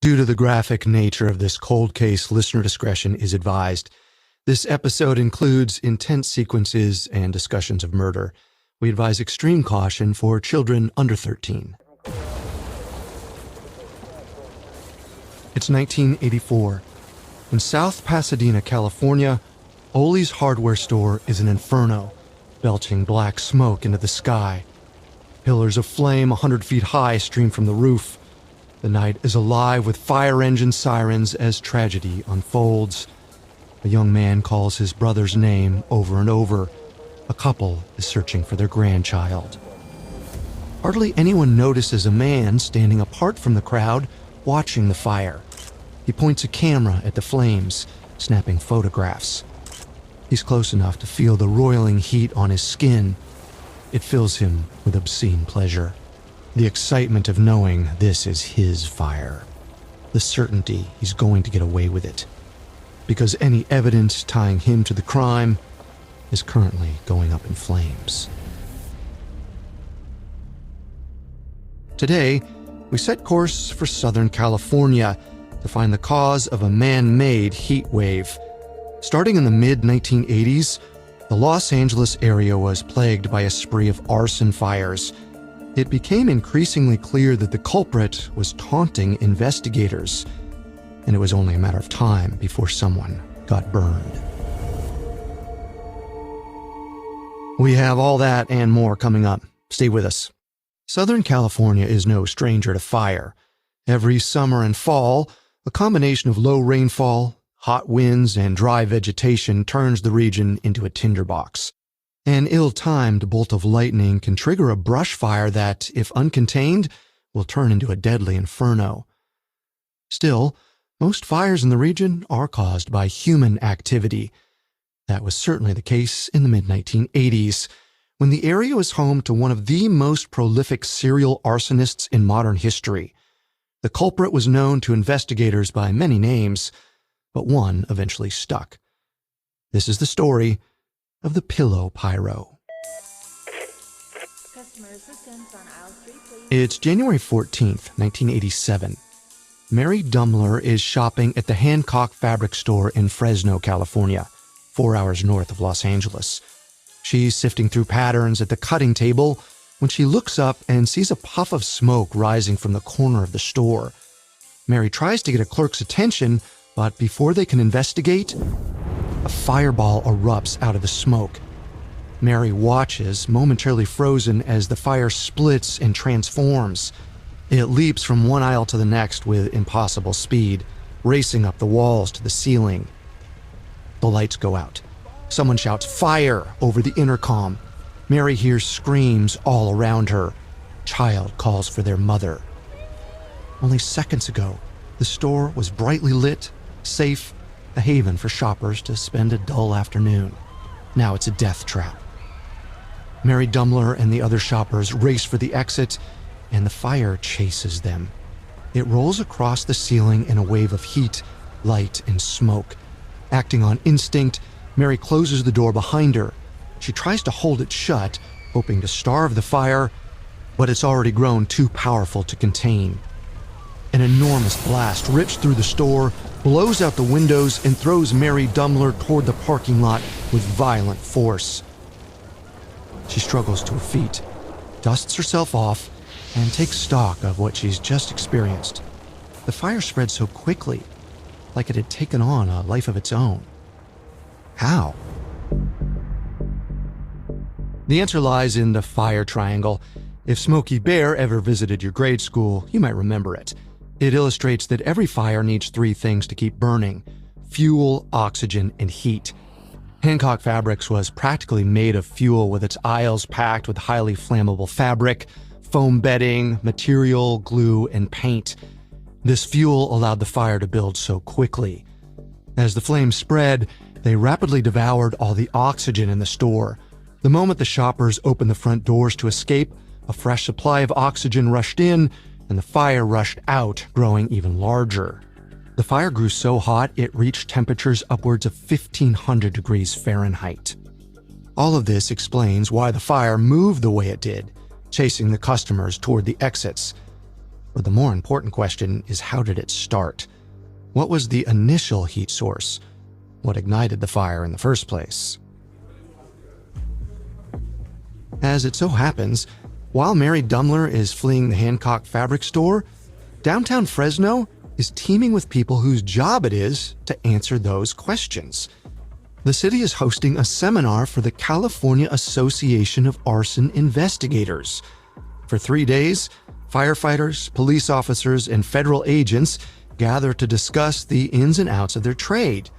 Due to the graphic nature of this cold case, listener discretion is advised. This episode includes intense sequences and discussions of murder. We advise extreme caution for children under 13. It's 1984. In South Pasadena, California, Ole's hardware store is an inferno, belching black smoke into the sky. Pillars of flame 100 feet high stream from the roof. The night is alive with fire engine sirens as tragedy unfolds. A young man calls his brother's name over and over. A couple is searching for their grandchild. Hardly anyone notices a man standing apart from the crowd, watching the fire. He points a camera at the flames, snapping photographs. He's close enough to feel the roiling heat on his skin. It fills him with obscene pleasure. The excitement of knowing this is his fire. The certainty he's going to get away with it. Because any evidence tying him to the crime is currently going up in flames. Today, we set course for Southern California to find the cause of a man-made heat wave. Starting in the mid-1980s, the Los Angeles area was plagued by a spree of arson fires. It became increasingly clear that the culprit was taunting investigators, and it was only a matter of time before someone got burned. We have all that and more coming up. Stay with us. Southern California is no stranger to fire. Every summer and fall, a combination of low rainfall, hot winds, and dry vegetation turns the region into a tinderbox. An ill-timed bolt of lightning can trigger a brush fire that, if uncontained, will turn into a deadly inferno. Still, most fires in the region are caused by human activity. That was certainly the case in the mid-1980s, when the area was home to one of the most prolific serial arsonists in modern history. The culprit was known to investigators by many names, but one eventually stuck. This is the story of the Pillow Pyro. Customer assistance on aisle 3, please. It's January 14th, 1987. Mary Dumler is shopping at the Hancock Fabric Store in Fresno, California, 4 hours north of Los Angeles. She's sifting through patterns at the cutting table when she looks up and sees a puff of smoke rising from the corner of the store. Mary tries to get a clerk's attention, but before they can investigate, a fireball erupts out of the smoke. Mary watches, momentarily frozen, as the fire splits and transforms. It leaps from one aisle to the next with impossible speed, racing up the walls to the ceiling. The lights go out. Someone shouts "Fire!" over the intercom. Mary hears screams all around her. Child calls for their mother. Only seconds ago, the store was brightly lit, safe, a haven for shoppers to spend a dull afternoon. Now it's a death trap. Mary Dumler and the other shoppers race for the exit, and the fire chases them. It rolls across the ceiling in a wave of heat, light, and smoke. Acting on instinct, Mary closes the door behind her. She tries to hold it shut, hoping to starve the fire, but it's already grown too powerful to contain. An enormous blast rips through the store, blows out the windows, and throws Mary Dumler toward the parking lot with violent force. She struggles to her feet, dusts herself off, and takes stock of what she's just experienced. The fire spread so quickly, like it had taken on a life of its own. How? The answer lies in the fire triangle. If Smokey Bear ever visited your grade school, you might remember it. It illustrates that every fire needs three things to keep burning: fuel, oxygen, and heat. Hancock Fabrics was practically made of fuel, with its aisles packed with highly flammable fabric, foam bedding, material, glue, and paint. This fuel allowed the fire to build so quickly. As the flames spread, they rapidly devoured all the oxygen in the store. The moment the shoppers opened the front doors to escape, a fresh supply of oxygen rushed in, and the fire rushed out, growing even larger. The fire grew so hot it reached temperatures upwards of 1,500 degrees Fahrenheit. All of this explains why the fire moved the way it did, chasing the customers toward the exits. But the more important question is, how did it start? What was the initial heat source? What ignited the fire in the first place? As it so happens, while Mary Dumler is fleeing the Hancock fabric store, downtown Fresno is teeming with people whose job it is to answer those questions. The city is hosting a seminar for the California Association of Arson Investigators. For 3 days, firefighters, police officers, and federal agents gather to discuss the ins and outs of their trade.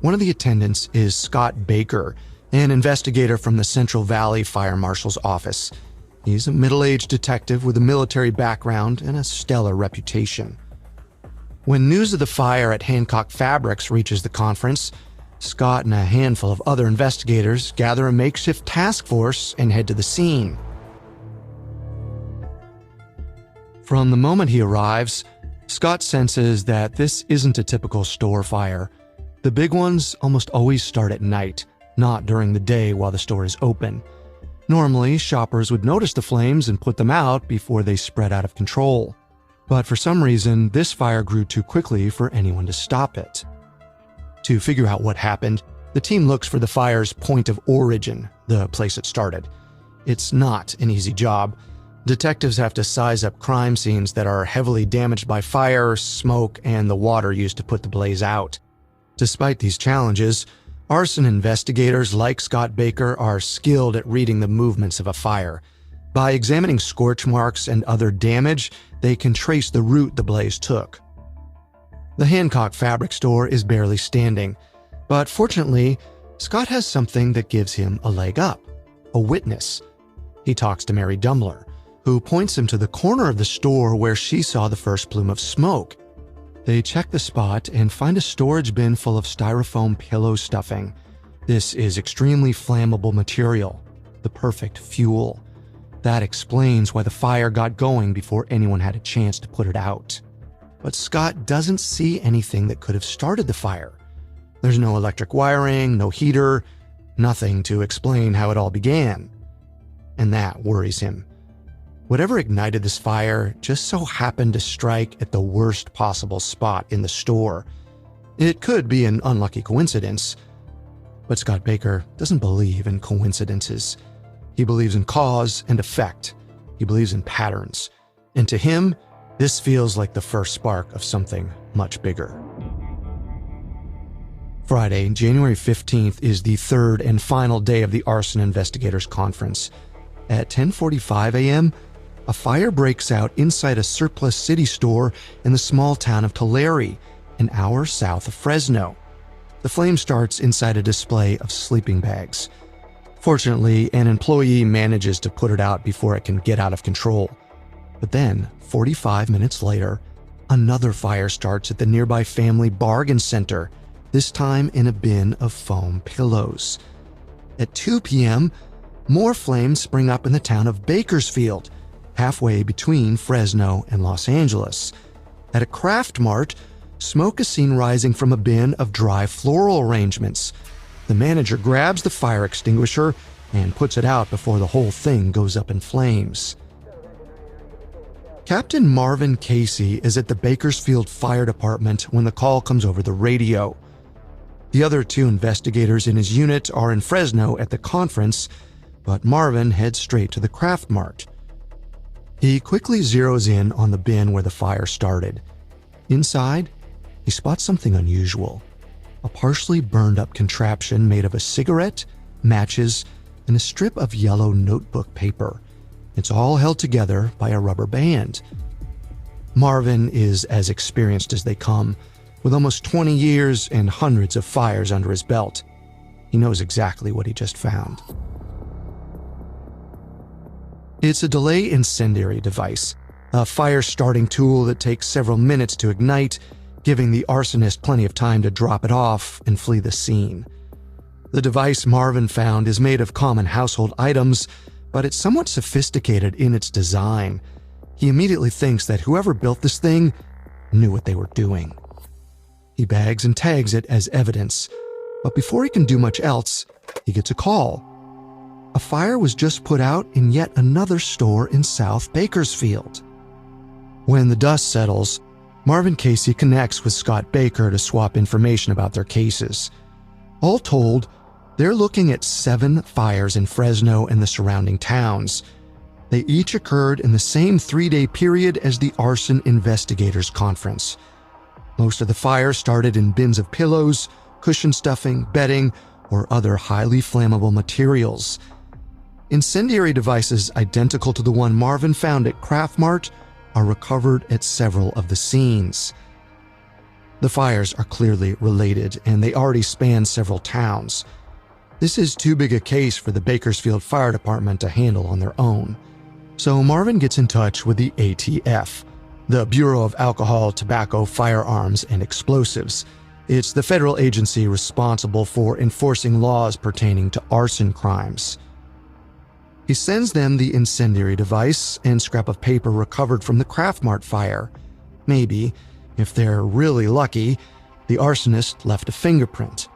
One of the attendants is Scott Baker, an investigator from the Central Valley Fire Marshal's office. He's a middle-aged detective with a military background and a stellar reputation. When news of the fire at Hancock Fabrics reaches the conference, Scott and a handful of other investigators gather a makeshift task force and head to the scene. From the moment he arrives, Scott senses that this isn't a typical store fire. The big ones almost always start at night, not during the day while the store is open. Normally, shoppers would notice the flames and put them out before they spread out of control. But for some reason, this fire grew too quickly for anyone to stop it. To figure out what happened, the team looks for the fire's point of origin, the place it started. It's not an easy job. Detectives have to size up crime scenes that are heavily damaged by fire, smoke, and the water used to put the blaze out. Despite these challenges, arson investigators like Scott Baker are skilled at reading the movements of a fire. By examining scorch marks and other damage, they can trace the route the blaze took. The Hancock fabric store is barely standing, but fortunately, Scott has something that gives him a leg up: a witness. He talks to Mary Dumler, who points him to the corner of the store where she saw the first plume of smoke. They check the spot and find a storage bin full of styrofoam pillow stuffing. This is extremely flammable material, the perfect fuel. That explains why the fire got going before anyone had a chance to put it out. But Scott doesn't see anything that could have started the fire. There's no electric wiring, no heater, nothing to explain how it all began. And that worries him. Whatever ignited this fire just so happened to strike at the worst possible spot in the store. It could be an unlucky coincidence, but Scott Baker doesn't believe in coincidences. He believes in cause and effect. He believes in patterns. And to him, this feels like the first spark of something much bigger. Friday, January 15th, is the third and final day of the Arson Investigators Conference. At 10:45 a.m., a fire breaks out inside a Surplus City store in the small town of Tulare, an hour south of Fresno. The flame starts inside a display of sleeping bags. Fortunately, an employee manages to put it out before it can get out of control. But then, 45 minutes later, another fire starts at the nearby Family Bargain Center, this time in a bin of foam pillows. At 2 p.m., more flames spring up in the town of Bakersfield, halfway between Fresno and Los Angeles. At a craft mart, smoke is seen rising from a bin of dry floral arrangements. The manager grabs the fire extinguisher and puts it out before the whole thing goes up in flames. Captain Marvin Casey is at the Bakersfield Fire Department when the call comes over the radio. The other two investigators in his unit are in Fresno at the conference, but Marvin heads straight to the craft mart. He quickly zeroes in on the bin where the fire started. Inside, he spots something unusual: a partially burned up contraption made of a cigarette, matches, and a strip of yellow notebook paper. It's all held together by a rubber band. Marvin is as experienced as they come, with almost 20 years and hundreds of fires under his belt. He knows exactly what he just found. It's a delay incendiary device, a fire-starting tool that takes several minutes to ignite, giving the arsonist plenty of time to drop it off and flee the scene. The device Marvin found is made of common household items, but it's somewhat sophisticated in its design. He immediately thinks that whoever built this thing knew what they were doing. He bags and tags it as evidence, but before he can do much else, he gets a call. A fire was just put out in yet another store in South Bakersfield. When the dust settles, Marvin Casey connects with Scott Baker to swap information about their cases. All told, they're looking at 7 fires in Fresno and the surrounding towns. They each occurred in the same 3-day period as the Arson Investigators Conference. Most of the fires started in bins of pillows, cushion stuffing, bedding, or other highly flammable materials. Incendiary devices identical to the one Marvin found at Craft Mart are recovered at several of the scenes. The fires are clearly related, and they already span several towns. This is too big a case for the Bakersfield Fire Department to handle on their own. So Marvin gets in touch with the ATF, the Bureau of Alcohol, Tobacco, Firearms, and Explosives. It's the federal agency responsible for enforcing laws pertaining to arson crimes. He sends them the incendiary device and scrap of paper recovered from the Craft Mart fire. Maybe, if they're really lucky, the arsonist left a fingerprint.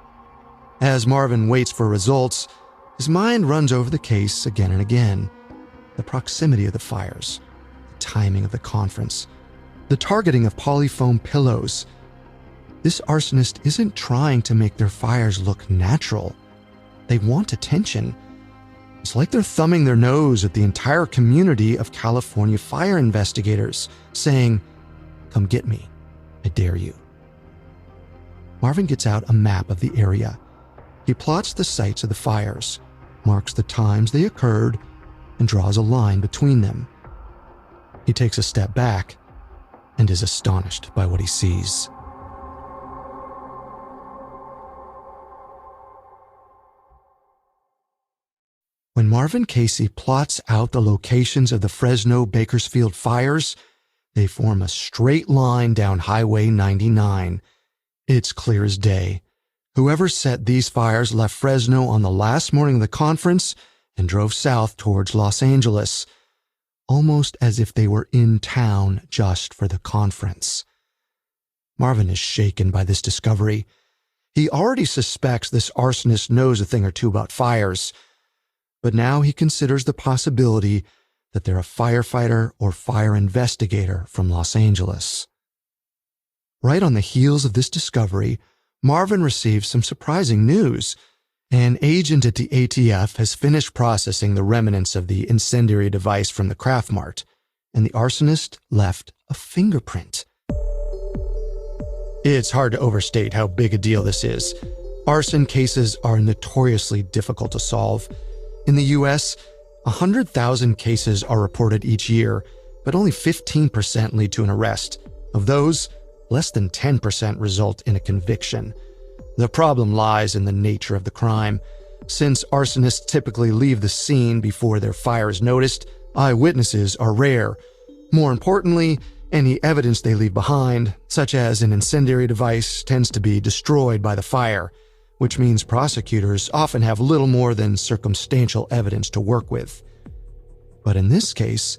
As Marvin waits for results, his mind runs over the case again and again. The proximity of the fires, the timing of the conference, the targeting of polyfoam pillows. This arsonist isn't trying to make their fires look natural. They want attention. It's like they're thumbing their nose at the entire community of California fire investigators, saying, "Come get me. I dare you." Marvin gets out a map of the area. He plots the sites of the fires, marks the times they occurred, and draws a line between them. He takes a step back and is astonished by what he sees. When Marvin Casey plots out the locations of the Fresno-Bakersfield fires, they form a straight line down Highway 99. It's clear as day. Whoever set these fires left Fresno on the last morning of the conference and drove south towards Los Angeles, almost as if they were in town just for the conference. Marvin is shaken by this discovery. He already suspects this arsonist knows a thing or two about fires, but now he considers the possibility that they're a firefighter or fire investigator from Los Angeles. Right on the heels of this discovery, Marvin receives some surprising news. An agent at the ATF has finished processing the remnants of the incendiary device from the Craft Mart, and the arsonist left a fingerprint. It's hard to overstate how big a deal this is. Arson cases are notoriously difficult to solve. In the U.S., 100,000 cases are reported each year, but only 15% lead to an arrest. Of those, less than 10% result in a conviction. The problem lies in the nature of the crime. Since arsonists typically leave the scene before their fire is noticed, eyewitnesses are rare. More importantly, any evidence they leave behind, such as an incendiary device, tends to be destroyed by the fire, which means prosecutors often have little more than circumstantial evidence to work with. But in this case,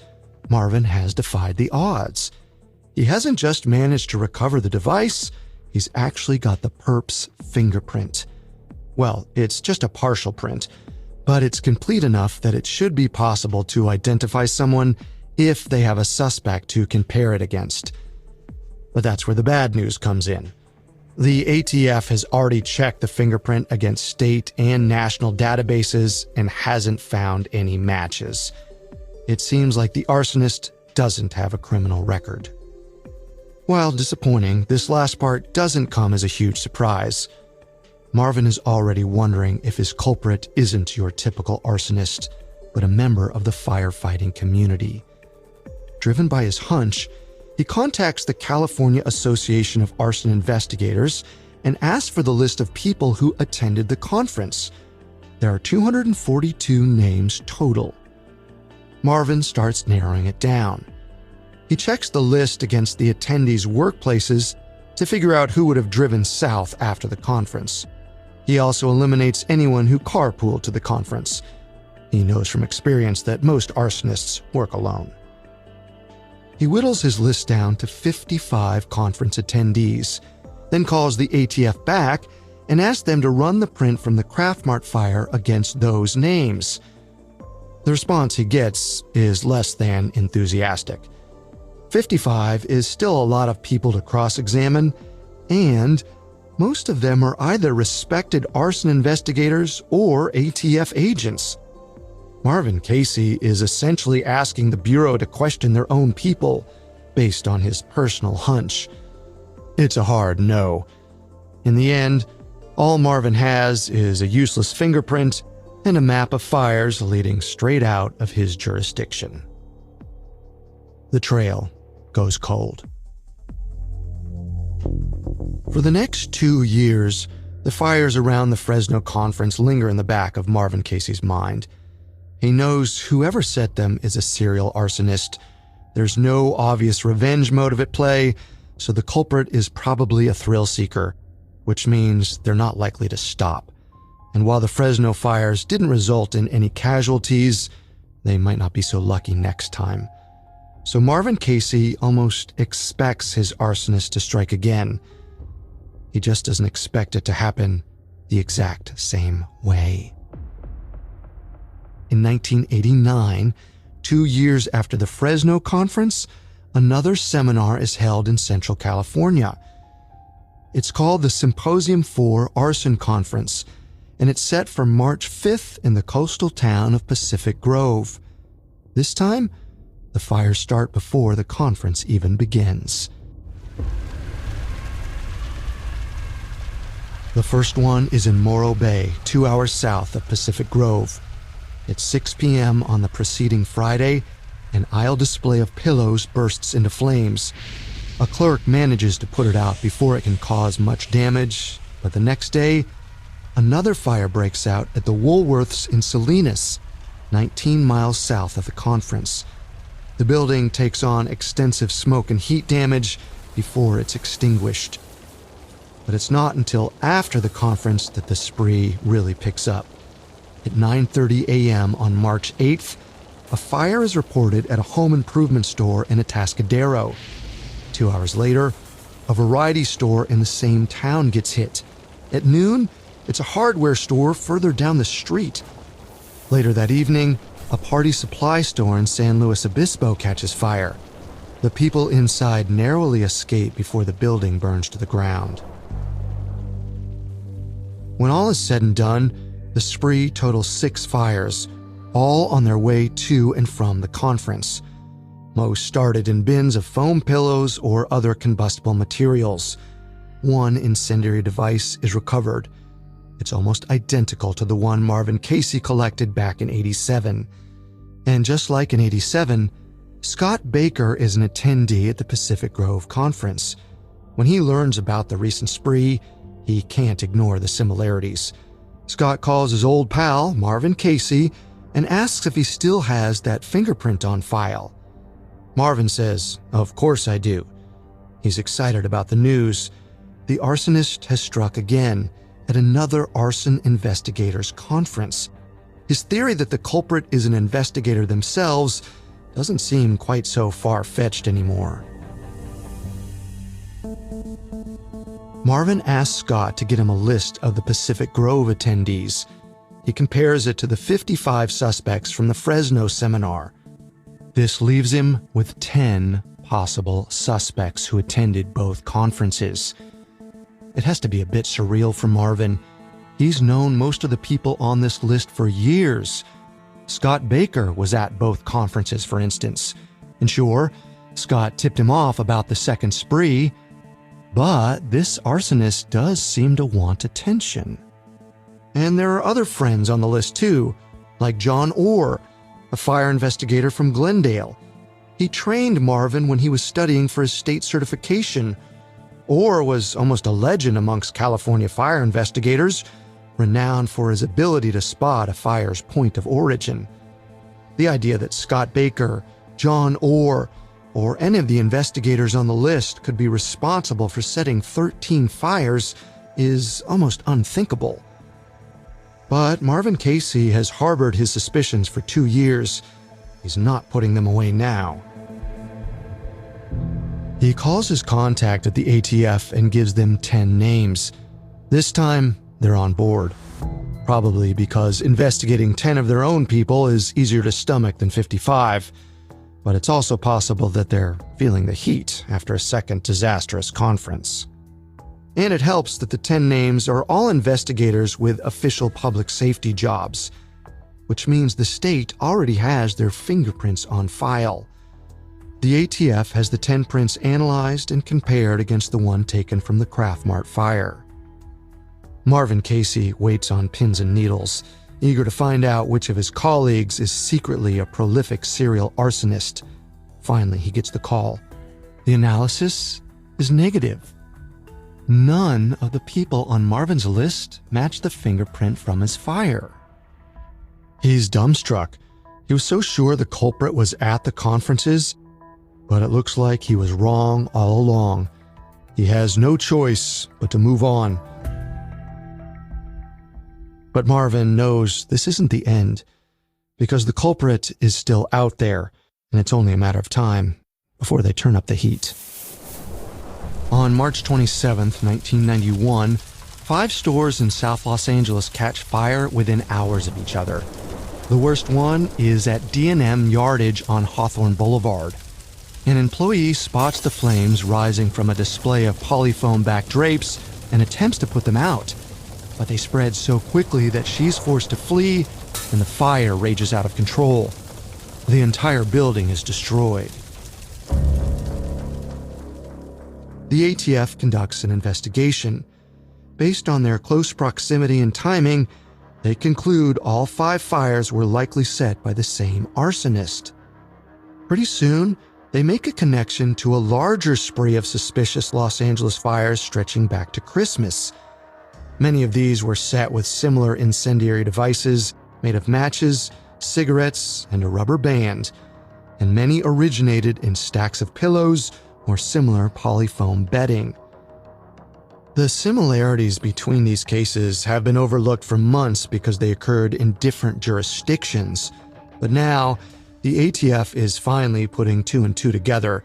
Marvin has defied the odds. He hasn't just managed to recover the device, he's actually got the perp's fingerprint. Well, it's just a partial print, but it's complete enough that it should be possible to identify someone if they have a suspect to compare it against. But that's where the bad news comes in. The ATF has already checked the fingerprint against state and national databases and hasn't found any matches. It seems like the arsonist doesn't have a criminal record. While disappointing, this last part doesn't come as a huge surprise. Marvin is already wondering if his culprit isn't your typical arsonist, but a member of the firefighting community. Driven by his hunch, he contacts the California Association of Arson Investigators and asks for the list of people who attended the conference. There are 242 names total. Marvin starts narrowing it down. He checks the list against the attendees' workplaces to figure out who would have driven south after the conference. He also eliminates anyone who carpooled to the conference. He knows from experience that most arsonists work alone. He whittles his list down to 55 conference attendees, then calls the ATF back and asks them to run the print from the Craft Mart fire against those names. The response he gets is less than enthusiastic. 55 is still a lot of people to cross-examine, and most of them are either respected arson investigators or ATF agents. Marvin Casey is essentially asking the Bureau to question their own people based on his personal hunch. It's a hard no. In the end, all Marvin has is a useless fingerprint and a map of fires leading straight out of his jurisdiction. The trail goes cold. For the next 2 years, the fires around the Fresno conference linger in the back of Marvin Casey's mind. He knows whoever set them is a serial arsonist. There's no obvious revenge motive at play, so the culprit is probably a thrill seeker, which means they're not likely to stop. And while the Fresno fires didn't result in any casualties, they might not be so lucky next time. So Marvin Casey almost expects his arsonist to strike again. He just doesn't expect it to happen the exact same way. In 1989, 2 years after the Fresno conference, another seminar is held in Central California. It's called the Symposium 4 Arson Conference, and it's set for March 5th in the coastal town of Pacific Grove. This time, the fires start before the conference even begins. The first one is in Morro Bay, 2 hours south of Pacific Grove. It's 6 p.m. on the preceding Friday. An aisle display of pillows bursts into flames. A clerk manages to put it out before it can cause much damage, but the next day, another fire breaks out at the Woolworths in Salinas, 19 miles south of the conference. The building takes on extensive smoke and heat damage before it's extinguished. But it's not until after the conference that the spree really picks up. At 9:30 a.m. on March 8th, a fire is reported at a home improvement store in Atascadero. 2 hours later, a variety store in the same town gets hit. At noon, it's a hardware store further down the street. Later that evening, a party supply store in San Luis Obispo catches fire. The people inside narrowly escape before the building burns to the ground. When all is said and done, the spree totals 6 fires, all on their way to and from the conference. Most started in bins of foam pillows or other combustible materials. One incendiary device is recovered. It's almost identical to the one Marvin Casey collected back in '87. And just like in '87, Scott Baker is an attendee at the Pacific Grove Conference. When he learns about the recent spree, he can't ignore the similarities. Scott calls his old pal, Marvin Casey, and asks if he still has that fingerprint on file. Marvin says, "Of course I do." He's excited about the news. The arsonist has struck again at another arson investigators conference. His theory that the culprit is an investigator themselves doesn't seem quite so far-fetched anymore. Marvin asks Scott to get him a list of the Pacific Grove attendees. He compares it to the 55 suspects from the Fresno seminar. This leaves him with 10 possible suspects who attended both conferences. It has to be a bit surreal for Marvin. He's known most of the people on this list for years. Scott Baker was at both conferences, for instance. And sure, Scott tipped him off about the second spree, but this arsonist does seem to want attention. And there are other friends on the list too, like John Orr, a fire investigator from Glendale. He trained Marvin when he was studying for his state certification. Orr was almost a legend amongst California fire investigators, renowned for his ability to spot a fire's point of origin. The idea that Scott Baker, John Orr, or any of the investigators on the list could be responsible for setting 13 fires is almost unthinkable. But Marvin Casey has harbored his suspicions for 2 years. He's not putting them away now. He calls his contact at the ATF and gives them 10 names. This time, they're on board. Probably because investigating 10 of their own people is easier to stomach than 55. But it's also possible that they're feeling the heat after a second disastrous conference. And it helps that the 10 names are all investigators with official public safety jobs, which means the state already has their fingerprints on file. The ATF has the 10 prints analyzed and compared against the one taken from the Craft Mart fire. Marvin Casey waits on pins and needles, eager to find out which of his colleagues is secretly a prolific serial arsonist. Finally, he gets the call. The analysis is negative. None of the people on Marvin's list match the fingerprint from his fire. He's dumbstruck. He was so sure the culprit was at the conferences, but it looks like he was wrong all along. He has no choice but to move on. But Marvin knows this isn't the end, because the culprit is still out there, and it's only a matter of time before they turn up the heat. On March 27, 1991, 5 stores in South Los Angeles catch fire within hours of each other. The worst one is at D&M Yardage on Hawthorne Boulevard. An employee spots the flames rising from a display of polyfoam-backed drapes and attempts to put them out, but they spread so quickly that she's forced to flee, and the fire rages out of control. The entire building is destroyed. The ATF conducts an investigation. Based on their close proximity and timing, they conclude all 5 fires were likely set by the same arsonist. Pretty soon, they make a connection to a larger spree of suspicious Los Angeles fires stretching back to Christmas. Many of these were set with similar incendiary devices made of matches, cigarettes, and a rubber band, and many originated in stacks of pillows or similar polyfoam bedding. The similarities between these cases have been overlooked for months because they occurred in different jurisdictions, but now the ATF is finally putting 2 and 2 together.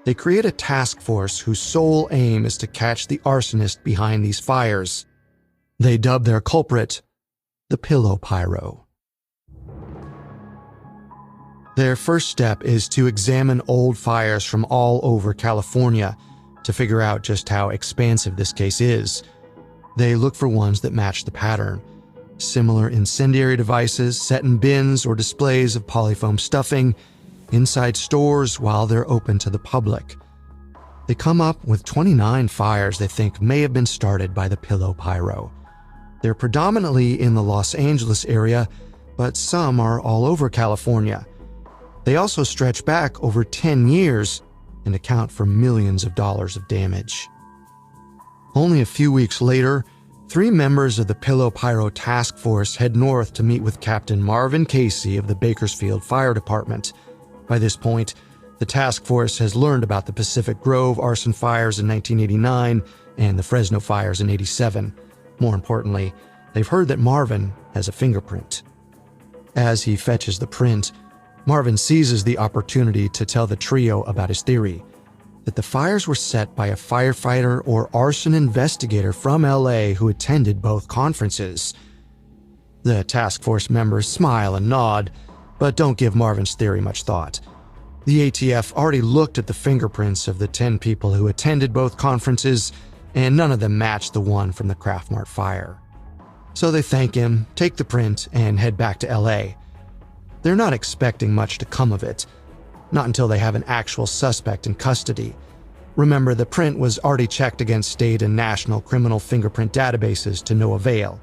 They create a task force whose sole aim is to catch the arsonist behind these fires. They dub their culprit the Pillow Pyro. Their first step is to examine old fires from all over California to figure out just how expansive this case is. They look for ones that match the pattern. Similar incendiary devices set in bins or displays of polyfoam stuffing inside stores while they're open to the public. They come up with 29 fires they think may have been started by the Pillow Pyro. They're predominantly in the Los Angeles area, but some are all over California. They also stretch back over 10 years and account for millions of dollars of damage. Only a few weeks later, 3 members of the Pillow Pyro task force head north to meet with Captain Marvin Casey of the Bakersfield Fire Department. By this point, the task force has learned about the Pacific Grove arson fires in 1989 and the Fresno fires in '87. More importantly, they've heard that Marvin has a fingerprint. As he fetches the print, Marvin seizes the opportunity to tell the trio about his theory, that the fires were set by a firefighter or arson investigator from LA who attended both conferences. The task force members smile and nod, but don't give Marvin's theory much thought. The ATF already looked at the fingerprints of the 10 people who attended both conferences, and none of them matched the one from the Craft Mart fire. So they thank him, take the print, and head back to LA. They're not expecting much to come of it, not until they have an actual suspect in custody. Remember, the print was already checked against state and national criminal fingerprint databases to no avail.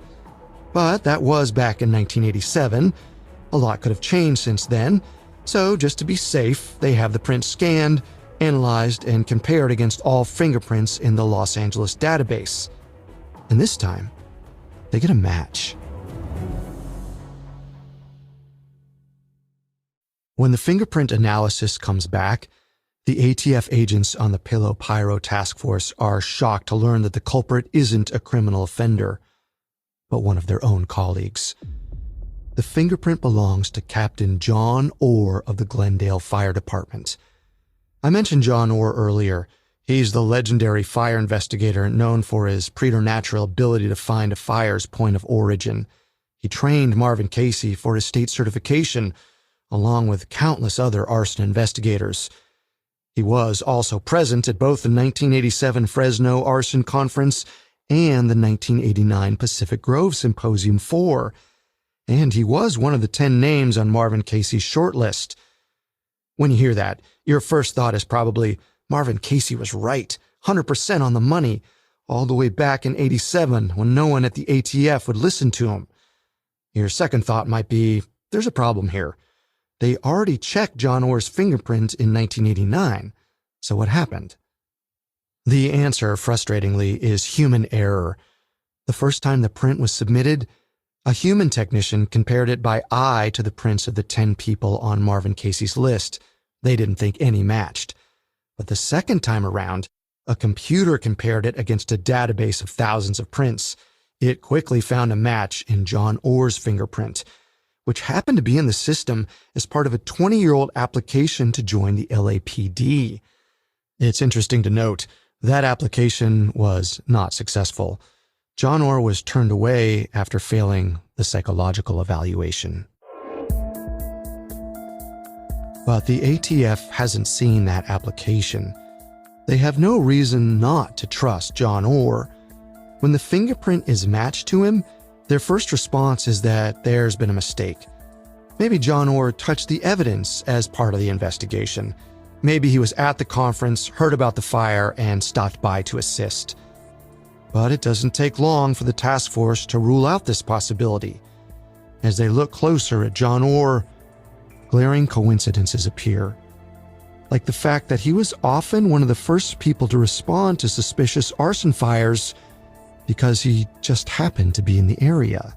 But that was back in 1987. A lot could have changed since then, so just to be safe, they have the print scanned, analyzed, and compared against all fingerprints in the Los Angeles database. And this time, they get a match. When the fingerprint analysis comes back, the ATF agents on the Pillow Pyro task force are shocked to learn that the culprit isn't a criminal offender, but one of their own colleagues. The fingerprint belongs to Captain John Orr of the Glendale Fire Department. I mentioned John Orr earlier. He's the legendary fire investigator known for his preternatural ability to find a fire's point of origin. He trained Marvin Casey for his state certification, along with countless other arson investigators. He was also present at both the 1987 Fresno Arson Conference and the 1989 Pacific Grove Symposium 4, and he was one of the 10 names on Marvin Casey's shortlist. When you hear that, your first thought is probably, Marvin Casey was right, 100% on the money, all the way back in '87 when no one at the ATF would listen to him. Your second thought might be, there's a problem here. They already checked John Orr's fingerprint in 1989, so what happened? The answer, frustratingly, is human error. The first time the print was submitted, a human technician compared it by eye to the prints of the 10 people on Marvin Casey's list. They didn't think any matched. But the second time around, a computer compared it against a database of thousands of prints. It quickly found a match in John Orr's fingerprint, which happened to be in the system as part of a 20-year-old application to join the LAPD. It's interesting to note, that application was not successful. John Orr was turned away after failing the psychological evaluation. But the ATF hasn't seen that application. They have no reason not to trust John Orr. When the fingerprint is matched to him, their first response is that there's been a mistake. Maybe John Orr touched the evidence as part of the investigation. Maybe he was at the conference, heard about the fire, and stopped by to assist. But it doesn't take long for the task force to rule out this possibility. As they look closer at John Orr, glaring coincidences appear. Like the fact that he was often one of the first people to respond to suspicious arson fires because he just happened to be in the area.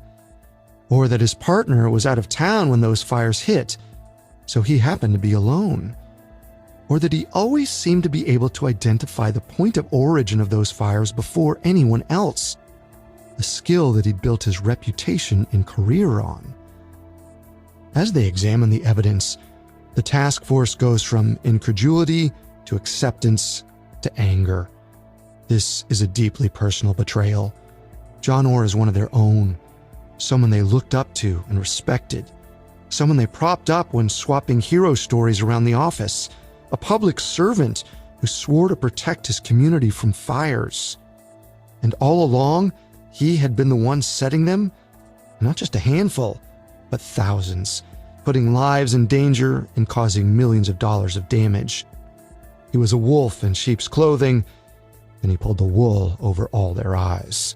Or that his partner was out of town when those fires hit, so he happened to be alone. Or that he always seemed to be able to identify the point of origin of those fires before anyone else, a skill that he'd built his reputation and career on. As they examine the evidence, the task force goes from incredulity to acceptance to anger. This is a deeply personal betrayal. John Orr is one of their own, someone they looked up to and respected, someone they propped up when swapping hero stories around the office, a public servant who swore to protect his community from fires. And all along, he had been the one setting them, not just a handful, but thousands, putting lives in danger and causing millions of dollars of damage. He was a wolf in sheep's clothing, and he pulled the wool over all their eyes.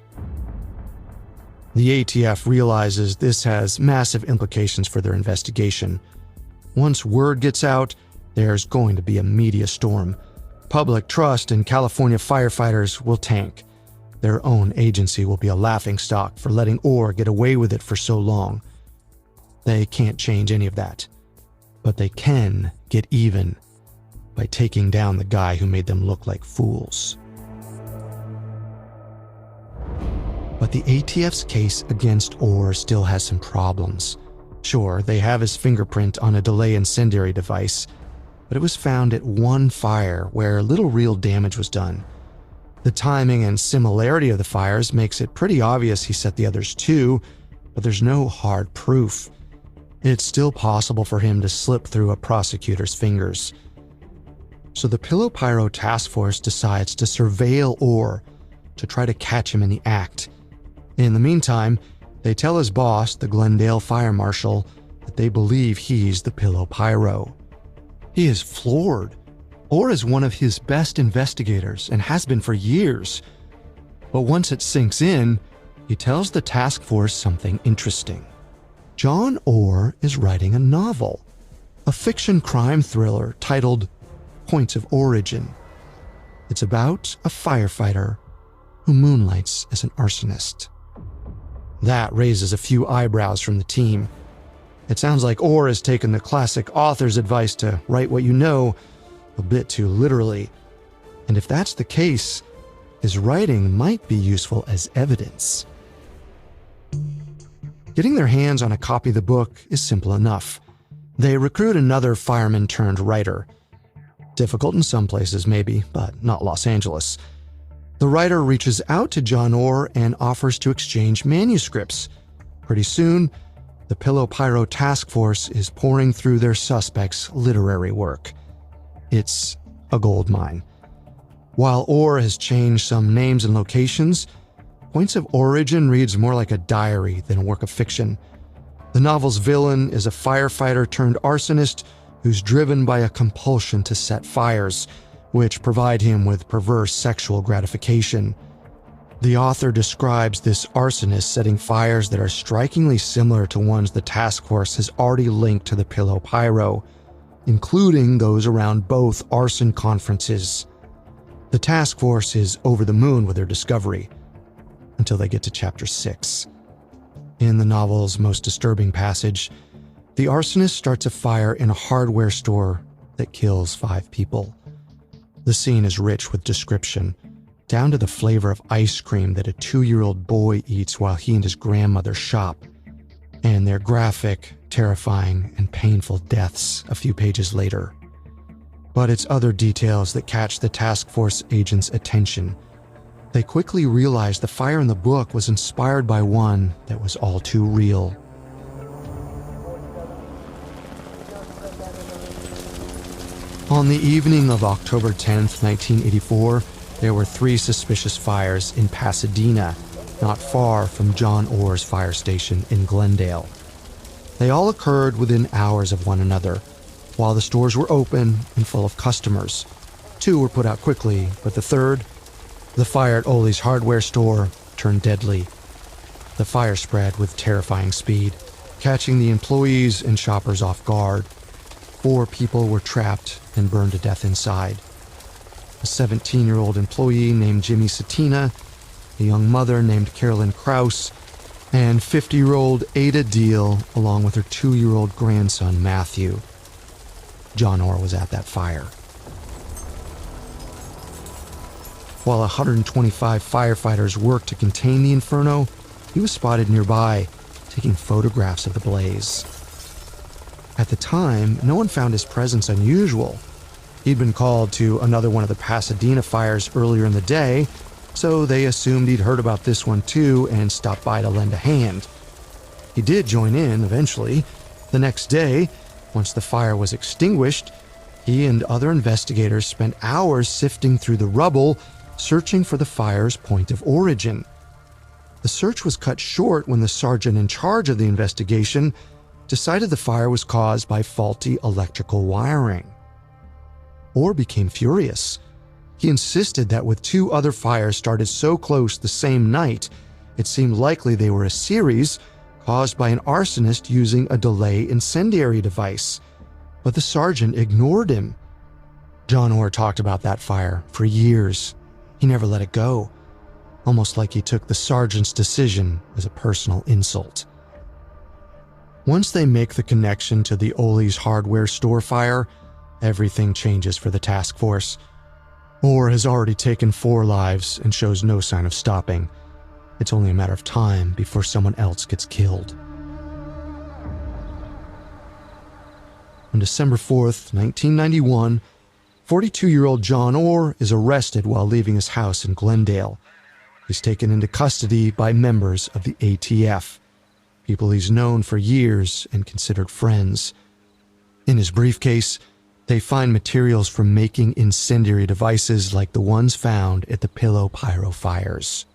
The ATF realizes this has massive implications for their investigation. Once word gets out, there's going to be a media storm. Public trust in California firefighters will tank. Their own agency will be a laughingstock for letting Orr get away with it for so long. They can't change any of that, but they can get even by taking down the guy who made them look like fools. But the ATF's case against Orr still has some problems. Sure, they have his fingerprint on a delay incendiary device, but it was found at one fire where little real damage was done. The timing and similarity of the fires makes it pretty obvious he set the others too, but there's no hard proof. It's still possible for him to slip through a prosecutor's fingers. So the Pillow Pyro task force decides to surveil Orr to try to catch him in the act. In the meantime, they tell his boss, the Glendale fire marshal, that they believe he's the Pillow Pyro. He is floored. Orr is one of his best investigators and has been for years. But once it sinks in, he tells the task force something interesting. John Orr is writing a novel, a fiction crime thriller titled Points of Origin. It's about a firefighter who moonlights as an arsonist. That raises a few eyebrows from the team. It sounds like Orr has taken the classic author's advice to write what you know a bit too literally. And if that's the case, his writing might be useful as evidence. Getting their hands on a copy of the book is simple enough. They recruit another fireman-turned-writer. Difficult in some places, maybe, but not Los Angeles. The writer reaches out to John Orr and offers to exchange manuscripts. Pretty soon, the Pyro task force is pouring through their suspects' literary work. It's a gold mine. While Orr has changed some names and locations, Points of Origin reads more like a diary than a work of fiction. The novel's villain is a firefighter turned arsonist who's driven by a compulsion to set fires, which provide him with perverse sexual gratification. The author describes this arsonist setting fires that are strikingly similar to ones the task force has already linked to the Pyro, including those around both arson conferences. The task force is over the moon with their discovery, until they get to Chapter 6. In the novel's most disturbing passage, the arsonist starts a fire in a hardware store that kills 5 people. The scene is rich with description, down to the flavor of ice cream that a 2-year-old boy eats while he and his grandmother shop, and their graphic, terrifying, and painful deaths a few pages later. But it's other details that catch the task force agents' attention. They quickly realize the fire in the book was inspired by one that was all too real. On the evening of October 10th, 1984, there were 3 suspicious fires in Pasadena, not far from John Orr's fire station in Glendale. They all occurred within hours of one another, while the stores were open and full of customers. 2 were put out quickly, but the third, the fire at Ole's hardware store, turned deadly. The fire spread with terrifying speed, catching the employees and shoppers off guard. 4 people were trapped and burned to death inside. A 17-year-old employee named Jimmy Satina, a young mother named Carolyn Krause, and 50-year-old Ada Deal, along with her 2-year-old grandson, Matthew. John Orr was at that fire. While 125 firefighters worked to contain the inferno, he was spotted nearby, taking photographs of the blaze. At the time, no one found his presence unusual. He'd been called to another one of the Pasadena fires earlier in the day, so they assumed he'd heard about this one too and stopped by to lend a hand. He did join in eventually. The next day, once the fire was extinguished, he and other investigators spent hours sifting through the rubble, searching for the fire's point of origin. The search was cut short when the sergeant in charge of the investigation decided the fire was caused by faulty electrical wiring. Orr became furious. He insisted that with 2 other fires started so close the same night, it seemed likely they were a series caused by an arsonist using a delay incendiary device. But the sergeant ignored him. John Orr talked about that fire for years. He never let it go, almost like he took the sergeant's decision as a personal insult. Once they make the connection to the Ole's hardware store fire, everything changes for the task force. Orr has already taken 4 lives and shows no sign of stopping. It's only a matter of time before someone else gets killed. On December 4th, 1991, 42-year-old John Orr is arrested while leaving his house in Glendale. He's taken into custody by members of the ATF, people he's known for years and considered friends. In his briefcase, they find materials for making incendiary devices like the ones found at the Pyro fires.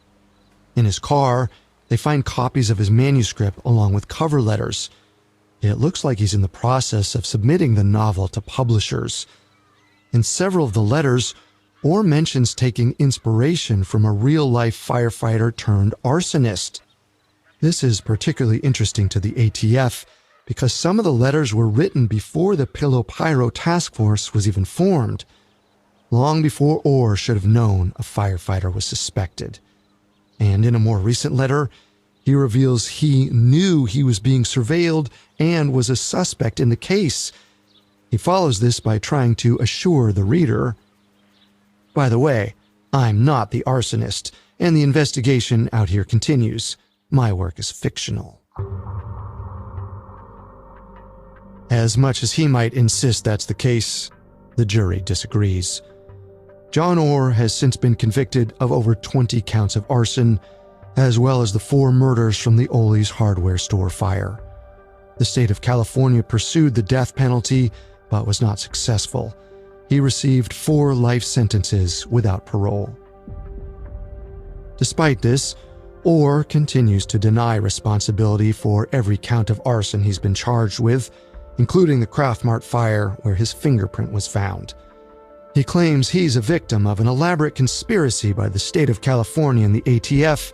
In his car, they find copies of his manuscript along with cover letters. It looks like he's in the process of submitting the novel to publishers. In several of the letters, Orr mentions taking inspiration from a real-life firefighter turned arsonist. This is particularly interesting to the ATF because some of the letters were written before the Pyro task force was even formed, long before Orr should have known a firefighter was suspected. And in a more recent letter, he reveals he knew he was being surveilled and was a suspect in the case. He follows this by trying to assure the reader, "By the way, I'm not the arsonist, and the investigation out here continues. My work is fictional." As much as he might insist that's the case, the jury disagrees. John Orr has since been convicted of over 20 counts of arson, as well as the 4 murders from the Ole's hardware store fire. The state of California pursued the death penalty, but was not successful. He received 4 life sentences without parole. Despite this, Orr continues to deny responsibility for every count of arson he's been charged with, including the Kraft Mart fire where his fingerprint was found. He claims he's a victim of an elaborate conspiracy by the state of California and the ATF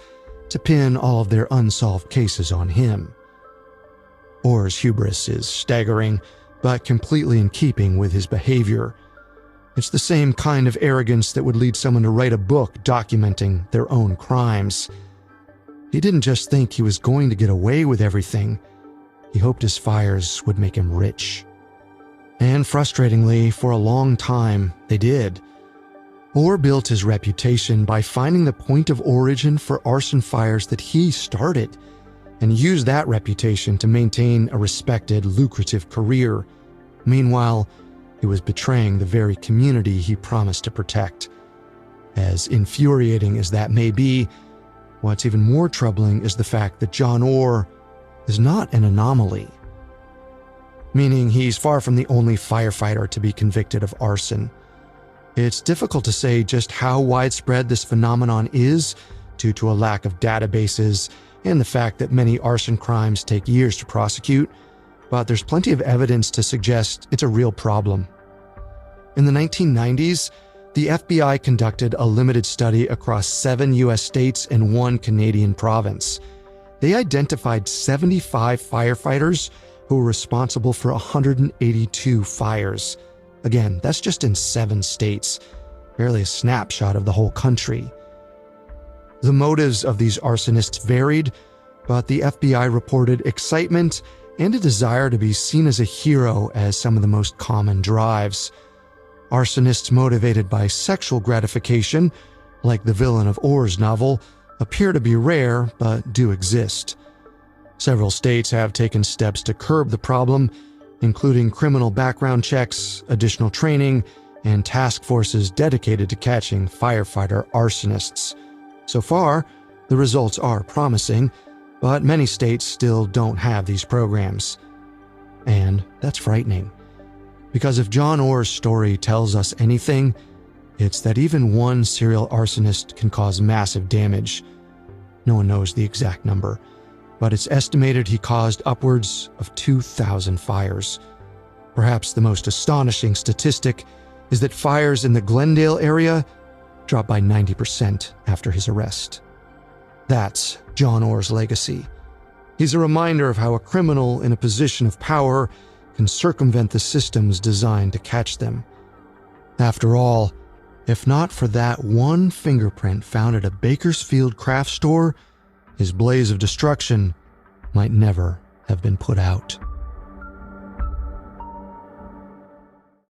to pin all of their unsolved cases on him. Orr's hubris is staggering, but completely in keeping with his behavior. It's the same kind of arrogance that would lead someone to write a book documenting their own crimes. He didn't just think he was going to get away with everything. He hoped his fires would make him rich. And frustratingly, for a long time, they did. Orr built his reputation by finding the point of origin for arson fires that he started, and used that reputation to maintain a respected, lucrative career. Meanwhile, he was betraying the very community he promised to protect. As infuriating as that may be, what's even more troubling is the fact that John Orr is not an anomaly. Meaning he's far from the only firefighter to be convicted of arson. It's difficult to say just how widespread this phenomenon is due to a lack of databases and the fact that many arson crimes take years to prosecute, but there's plenty of evidence to suggest it's a real problem. In the 1990s, the FBI conducted a limited study across 7 U.S. states and 1 Canadian province. They identified 75 firefighters who were responsible for 182 fires. Again, that's just in 7 states, barely a snapshot of the whole country. The motives of these arsonists varied, but the FBI reported excitement and a desire to be seen as a hero as some of the most common drives. Arsonists motivated by sexual gratification, like the villain of Orr's novel, appear to be rare but do exist. Several states have taken steps to curb the problem, including criminal background checks, additional training, and task forces dedicated to catching firefighter arsonists. So far, the results are promising, but many states still don't have these programs. And that's frightening. Because if John Orr's story tells us anything, it's that even one serial arsonist can cause massive damage. No one knows the exact number, but it's estimated he caused upwards of 2,000 fires. Perhaps the most astonishing statistic is that fires in the Glendale area dropped by 90% after his arrest. That's John Orr's legacy. He's a reminder of how a criminal in a position of power can circumvent the systems designed to catch them. After all, if not for that one fingerprint found at a Bakersfield craft store, his blaze of destruction might never have been put out.